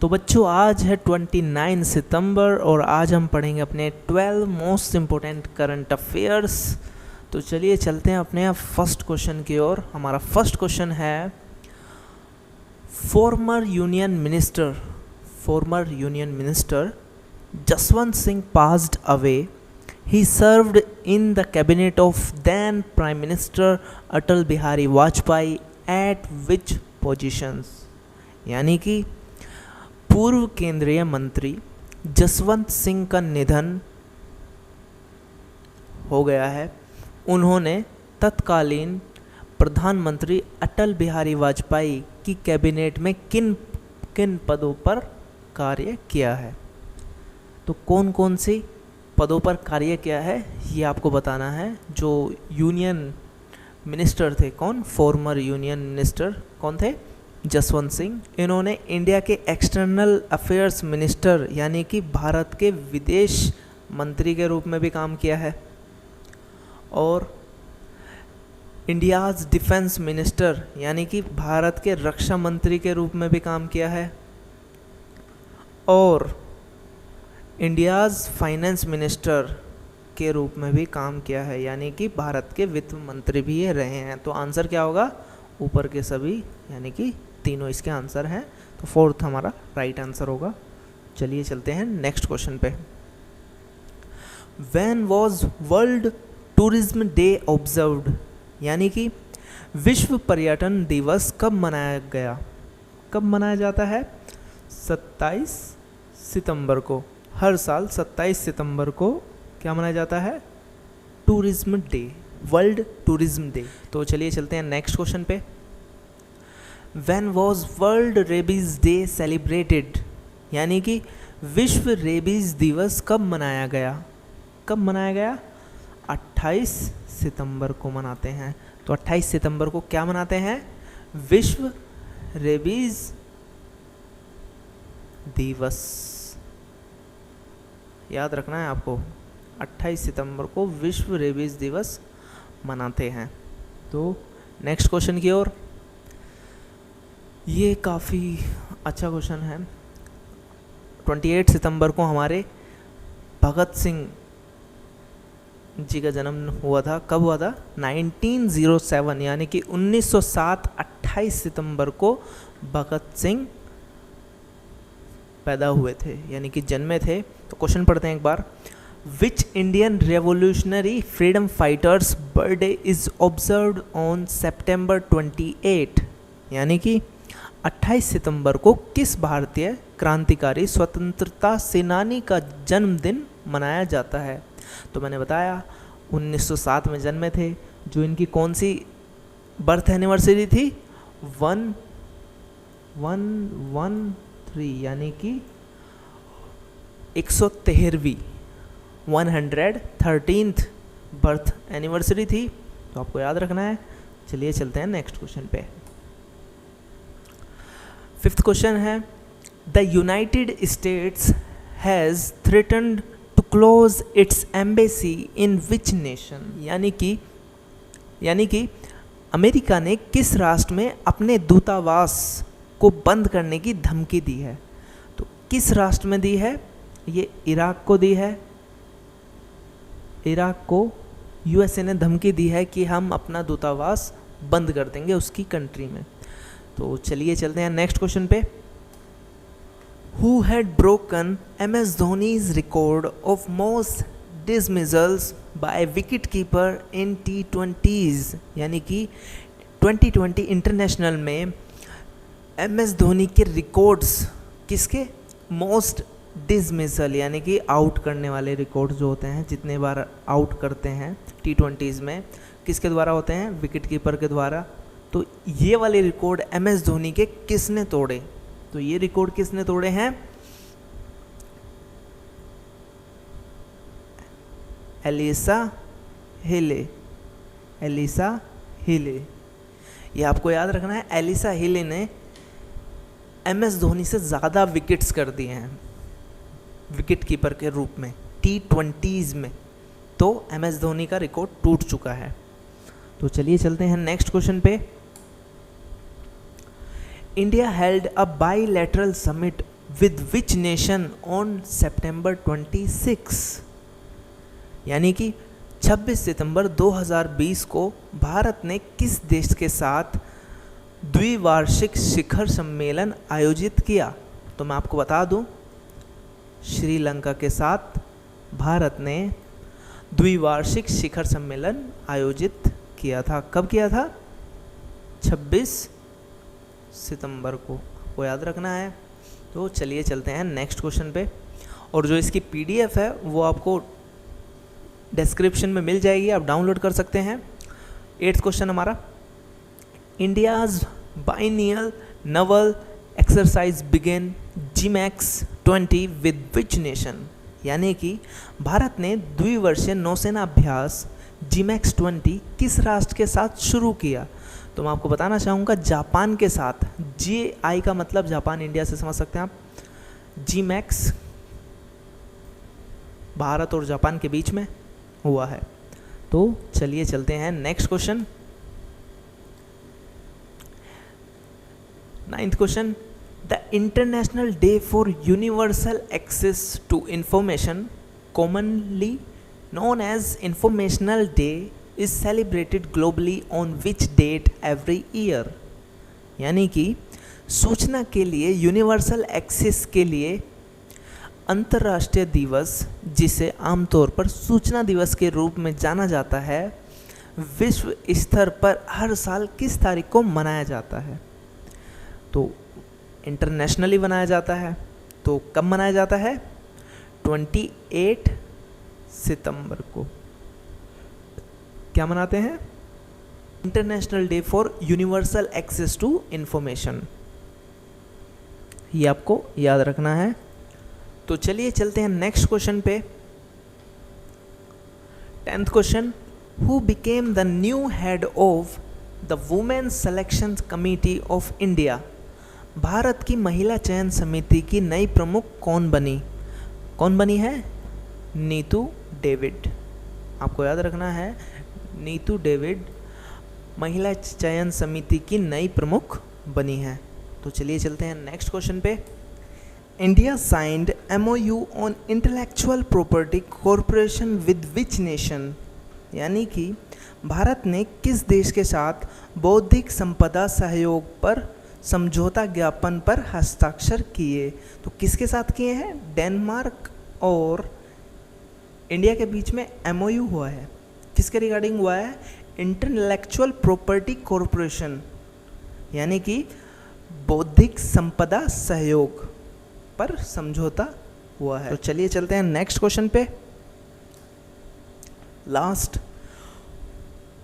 तो बच्चों आज है 29 सितंबर और आज हम पढ़ेंगे अपने 12 मोस्ट इम्पोर्टेंट करंट अफेयर्स। तो चलिए चलते हैं अपने फर्स्ट क्वेश्चन की ओर। हमारा फर्स्ट क्वेश्चन है former union minister Jaswant Singh passed away. He served in the cabinet of then prime minister Atal Bihari Vajpayee at which positions. यानी कि पूर्व केंद्रीय मंत्री जसवंत सिंह का निधन हो गया है। उन्होंने तत्कालीन प्रधानमंत्री अटल बिहारी वाजपेयी की कैबिनेट में किन किन पदों पर कार्य किया है। तो कौन कौन सी पदों पर कार्य किया है ये आपको बताना है। जो यूनियन मिनिस्टर थे, कौन, फॉर्मर यूनियन मिनिस्टर कौन थे, जसवंत सिंह। इन्होंने इंडिया के एक्सटर्नल अफेयर्स मिनिस्टर यानी कि भारत के विदेश मंत्री के रूप में भी काम किया है और इंडियाज़ डिफेंस मिनिस्टर यानी कि भारत के रक्षा मंत्री के रूप में भी काम किया है और इंडियाज़ फाइनेंस मिनिस्टर के रूप में भी काम किया है, यानी कि भारत के वित्त मंत्री भी ये रहे हैं। तो आंसर क्या होगा, ऊपर के सभी यानी कि तीनों इसके आंसर हैं। तो फोर्थ हमारा राइट आंसर होगा। चलिए चलते हैं नेक्स्ट क्वेश्चन पे। When was world tourism day observed, यानी कि विश्व पर्यटन दिवस कब मनाया गया, कब मनाया जाता है, 27 सितंबर को। हर साल 27 सितंबर को क्या मनाया जाता है, tourism day, world tourism day. तो चलिए चलते हैं नेक्स्ट क्वेश्चन पे। When was world rabies day celebrated, यानी कि विश्व रेबीज दिवस कब मनाया गया, कब मनाया गया, 28 सितंबर को मनाते हैं। तो 28 सितंबर को क्या मनाते हैं, विश्व रेबीज दिवस। याद रखना है आपको, 28 सितंबर को विश्व रेबीज दिवस मनाते हैं। तो नेक्स्ट क्वेश्चन की ओर। ये काफ़ी अच्छा क्वेश्चन है। 28 सितंबर को हमारे भगत सिंह जी का जन्म हुआ था। कब हुआ था, 1907, यानी कि 1907 28 सितंबर को भगत सिंह पैदा हुए थे, यानी कि जन्मे थे। तो क्वेश्चन पढ़ते हैं एक बार। Which Indian revolutionary freedom fighters birthday is observed on September 28, यानी कि 28 सितंबर को किस भारतीय क्रांतिकारी स्वतंत्रता सेनानी का जन्मदिन मनाया जाता है। तो मैंने बताया 1907 में जन्मे थे। जो इनकी कौन सी बर्थ एनिवर्सरी थी, 1113, यानी कि 113वीं 113th बर्थ एनिवर्सरी थी। तो आपको याद रखना है। चलिए चलते हैं नेक्स्ट क्वेश्चन पे। फिफ्थ क्वेश्चन है, the United States has threatened to close its embassy in which nation, यानी कि अमेरिका ने किस राष्ट्र में अपने दूतावास को बंद करने की धमकी दी है। तो किस राष्ट्र में दी है, ये इराक को दी है। इराक को यूएसए ने धमकी दी है कि हम अपना दूतावास बंद कर देंगे उसकी कंट्री में। तो चलिए चलते हैं नेक्स्ट क्वेश्चन पे। Who had broken MS Dhoni's record of most dismissals by wicket keeper in T20s, यानी कि 2020 इंटरनेशनल में MS धोनी के रिकॉर्ड्स किसके, मोस्ट डिसमिसल, यानी कि आउट करने वाले रिकॉर्ड जो होते हैं, जितने बार आउट करते हैं T20s में, किसके द्वारा होते हैं, विकेट कीपर के द्वारा। तो ये वाले रिकॉर्ड MS धोनी के किसने तोड़े, तो ये रिकॉर्ड किसने तोड़े हैं, एलिसा हिले। ये आपको याद रखना है। एलिसा हिले ने MS धोनी से ज़्यादा विकेट्स कर दिए हैं विकेट कीपर के रूप में T20s में। तो MS धोनी का रिकॉर्ड टूट चुका है। तो चलिए चलते हैं नेक्स्ट क्वेश्चन पे। India held a bilateral summit with which nation on सितंबर 26? यानी कि 26 सितंबर 2020 को भारत ने किस देश के साथ द्विवार्षिक शिखर सम्मेलन आयोजित किया? तो मैं आपको बता दूं, श्रीलंका के साथ भारत ने द्विवार्षिक शिखर सम्मेलन आयोजित किया था। कब किया था? 26 सितंबर को याद रखना है। तो चलिए चलते हैं नेक्स्ट क्वेश्चन पे, और जो इसकी पीडीएफ है वो आपको डिस्क्रिप्शन में मिल जाएगी, आप डाउनलोड कर सकते हैं। 8th क्वेश्चन हमारा, India's biennial Naval exercise begin GMAX 20 with which nation? यानी कि भारत ने द्विवर्षीय नौसेना अभ्यास GMAX 20 किस राष्ट्र के साथ शुरू किया? तो मैं आपको बताना चाहूँगा, जापान के साथ। GI का मतलब जापान, इंडिया से समझ सकते हैं आप। GMAX भारत और जापान के बीच में हुआ है। तो चलिए चलते हैं next question. 9th question, the international day for universal access to information, commonly known as Informational Day, is celebrated globally on which date every year? यानी कि सूचना के लिए यूनिवर्सल एक्सेस के लिए अंतर्राष्ट्रीय दिवस, जिसे आमतौर पर सूचना दिवस के रूप में जाना जाता है, विश्व स्तर पर हर साल किस तारीख को मनाया जाता है? तो इंटरनेशनली मनाया जाता है। तो कब मनाया जाता है? 28 सितंबर को। क्या मनाते हैं? International day for universal access to information. ये आपको याद रखना है। तो चलिए चलते हैं नेक्स्ट क्वेश्चन पे। 10th question, who became the new head of the women selection committee of India? Bharat की महिला चयन समिति की नई प्रमुख कौन बनी? कौन बनी है? नीतू डेविड। आपको याद रखना है, नीतू डेविड महिला चयन समिति की नई प्रमुख बनी है। तो चलिए चलते हैं नेक्स्ट क्वेश्चन पे। India signed MOU on intellectual property corporation with which nation? यानी कि भारत ने किस देश के साथ बौद्धिक संपदा सहयोग पर समझौता ज्ञापन पर हस्ताक्षर किए? तो किसके साथ किए हैं? डेनमार्क और इंडिया के बीच में MOU हुआ है। किसके रिगार्डिंग हुआ है? इंटेलेक्चुअल प्रॉपर्टी कॉरपोरेशन, यानी कि बौद्धिक संपदा सहयोग पर समझौता हुआ है। तो चलिए चलते हैं नेक्स्ट क्वेश्चन पे। Last,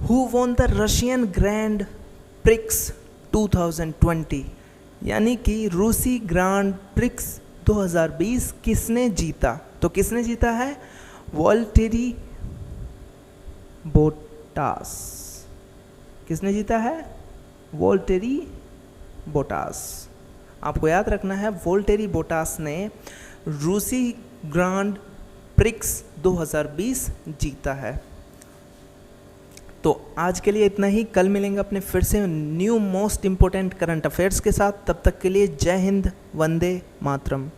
who won the Russian grand prix 2020? यानी कि रूसी ग्रांड प्रिक्स 2020 किसने जीता? तो किसने जीता है? Valtteri Bottas. किसने जीता है? Valtteri Bottas. आपको याद रखना है, वॉल्टेरी बोटास ने रूसी ग्रांड प्रिक्स 2020 जीता है। तो आज के लिए इतना ही। कल मिलेंगे अपने फिर से new most important current affairs के साथ। तब तक के लिए जय हिंद, वंदे मातरम।